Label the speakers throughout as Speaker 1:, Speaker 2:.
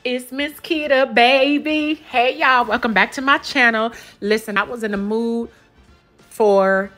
Speaker 1: It's Miss Kita, baby. Hey, y'all. Welcome back to my channel. Listen, I was in the mood for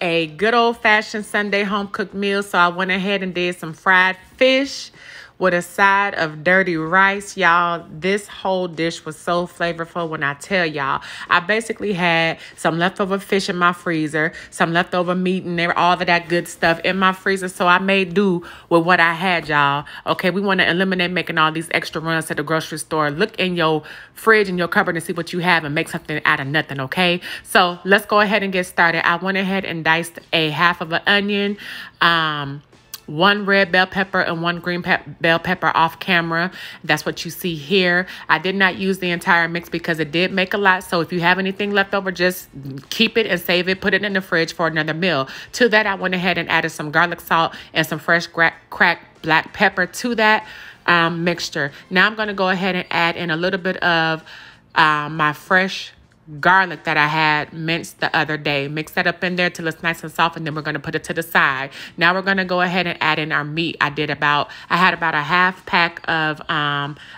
Speaker 1: a good old-fashioned Sunday home-cooked meal, so I went ahead and did some fried fish with a side of dirty rice. Y'all, this whole dish was so flavorful when I tell y'all. I basically had some leftover fish in my freezer, some leftover meat and all of that good stuff in my freezer, so I made do with what I had, y'all. Okay, we want to eliminate making all these extra runs to the grocery store. Look in your fridge and your cupboard and see what you have and make something out of nothing, okay? So let's go ahead and get started. I went ahead and diced a half of an onion, one red bell pepper and one green bell pepper off camera. That's what you see here. I did not use the entire mix because it did make a lot. So if you have anything left over, just keep it and save it. Put it in the fridge for another meal. To that, I went ahead and added some garlic salt and some fresh cracked black pepper to that mixture. Now I'm going to go ahead and add in a little bit of my fresh garlic that I had minced the other day. Mix that up in there till it's nice and soft, and then we're going to put it to the side. Now we're going to go ahead and add in our meat. I had about a half pack of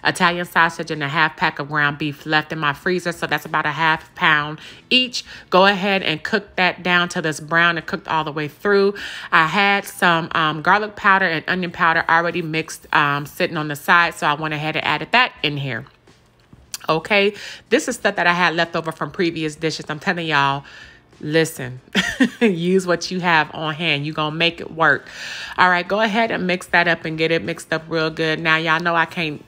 Speaker 1: Italian sausage and a half pack of ground beef left in my freezer, so that's about a half pound each. Go ahead and cook that down till it's brown and cooked all the way through. I had some garlic powder and onion powder already mixed sitting on the side, so I went ahead and added that in here. Okay, this is stuff that I had left over from previous dishes. I'm telling y'all, listen, use what you have on hand. You're going to make it work. All right, go ahead and mix that up and get it mixed up real good. Now, y'all know I can't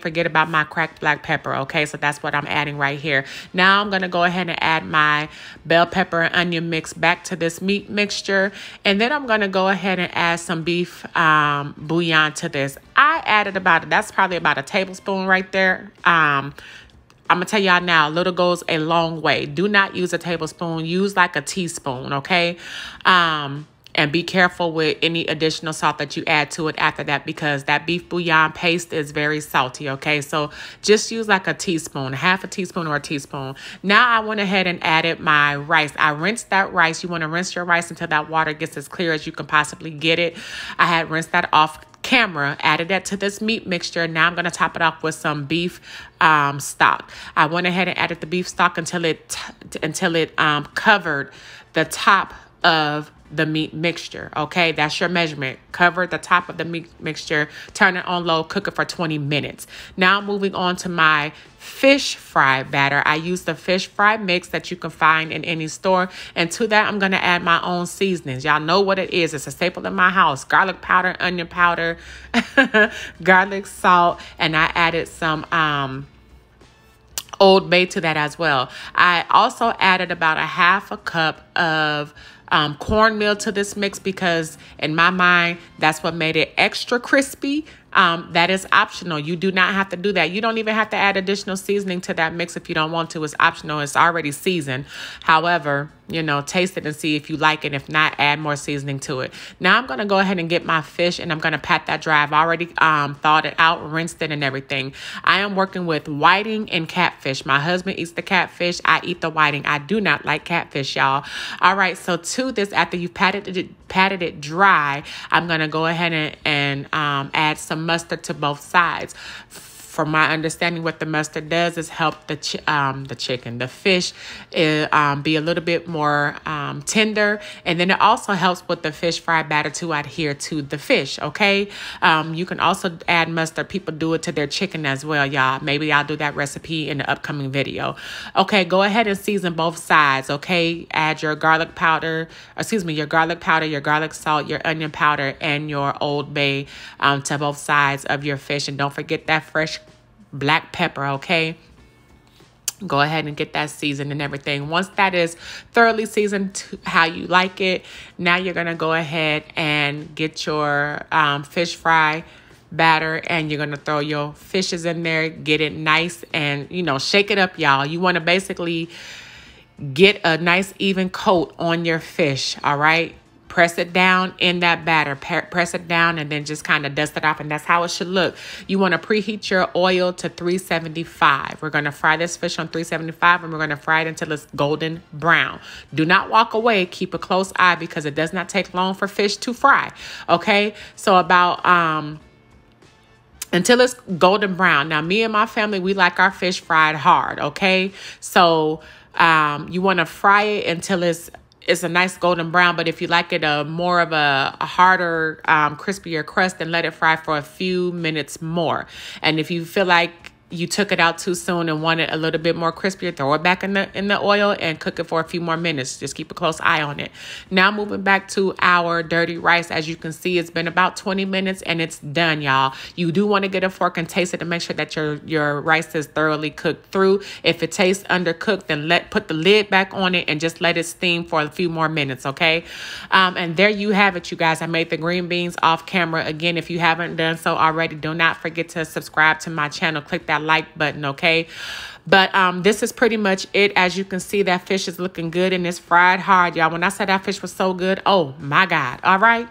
Speaker 1: forget about my cracked black pepper, okay? So that's what I'm adding right here. Now I'm going to go ahead and add my bell pepper and onion mix back to this meat mixture. And then I'm going to go ahead and add some beef bouillon to this. I added that's probably about a tablespoon right there. I'm going to tell y'all now, a little goes a long way. Do not use a tablespoon. Use like a teaspoon, okay? And be careful with any additional salt that you add to it after that, because that beef bouillon paste is very salty, okay? So just use like a teaspoon, half a teaspoon or a teaspoon. Now I went ahead and added my rice. I rinsed that rice. You want to rinse your rice until that water gets as clear as you can possibly get it. I had rinsed that off camera, added that to this meat mixture. Now I'm going to top it off with some beef stock. I went ahead and added the beef stock until it covered the top of the meat mixture. Okay, that's your measurement. Cover the top of the meat mixture, turn it on low, cook it for 20 minutes. Now moving on to my fish fry batter. I use the fish fry mix that you can find in any store, and to that I'm going to add my own seasonings. Y'all know what it is. It's a staple in my house: garlic powder, onion powder, garlic salt, and I added some Old Bay to that as well. I also added about a half a cup of cornmeal to this mix, because in my mind, that's what made it extra crispy. That is optional. You do not have to do that. You don't even have to add additional seasoning to that mix if you don't want to. It's optional. It's already seasoned. However, you know, taste it and see if you like it. If not, add more seasoning to it. Now I'm going to go ahead and get my fish, and I'm going to pat that dry. I've already thawed it out, rinsed it and everything. I am working with whiting and catfish. My husband eats the catfish. I eat the whiting. I do not like catfish, y'all. All right, so to this, after you've patted it dry, I'm going to go ahead and add some mustard to both sides. From my understanding, what the mustard does is help the fish be a little bit more tender, and then it also helps with the fish fry batter to adhere to the fish, okay? You can also add mustard. People do it to their chicken as well, y'all. Maybe I'll do that recipe in the upcoming video. Okay, go ahead and season both sides, okay? Add your garlic powder, your garlic salt, your onion powder, and your Old Bay to both sides of your fish, and don't forget that fresh black pepper, okay? Go ahead and get that seasoned and everything. Once that is thoroughly seasoned to how you like it, now you're going to go ahead and get your fish fry batter, and you're going to throw your fishes in there. Get it nice and, you know, shake it up, y'all. You want to basically get a nice even coat on your fish, all right? Press it down in that batter. Press it down and then just kind of dust it off, and that's how it should look. You want to preheat your oil to 375. We're going to fry this fish on 375, and we're going to fry it until it's golden brown. Do not walk away. Keep a close eye, because it does not take long for fish to fry. Okay, so about until it's golden brown. Now, me and my family, we like our fish fried hard, okay? So you want to fry it until it's a nice golden brown. But if you like it more of a harder, crispier crust, then let it fry for a few minutes more. And if you feel like you took it out too soon and want it a little bit more crispier, throw it back in the oil and cook it for a few more minutes. Just keep a close eye on it. Now moving back to our dirty rice. As you can see, it's been about 20 minutes and it's done, y'all. You do want to get a fork and taste it to make sure that your rice is thoroughly cooked through. If it tastes undercooked, then put the lid back on it and just let it steam for a few more minutes, okay? And there you have it, you guys. I made the green beans off camera. Again, if you haven't done so already, do not forget to subscribe to my channel. Click that like button, okay? But this is pretty much it. As you can see, that fish is looking good and it's fried hard, y'all. When I said that fish was so good, oh my God. All right.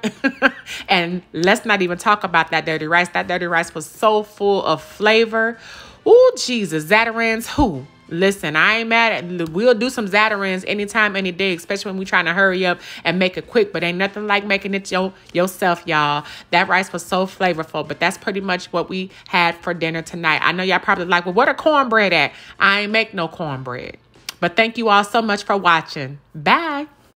Speaker 1: And let's not even talk about that dirty rice. That dirty rice was so full of flavor. Oh, Jesus. Zatarans, who? Listen, I ain't mad at, we'll do some Zatarans anytime, any day, especially when we trying to hurry up and make it quick, but ain't nothing like making it yourself, y'all. That rice was so flavorful, but that's pretty much what we had for dinner tonight. I know y'all probably like, well, what are cornbread at? I ain't make no cornbread. But thank you all so much for watching. Bye.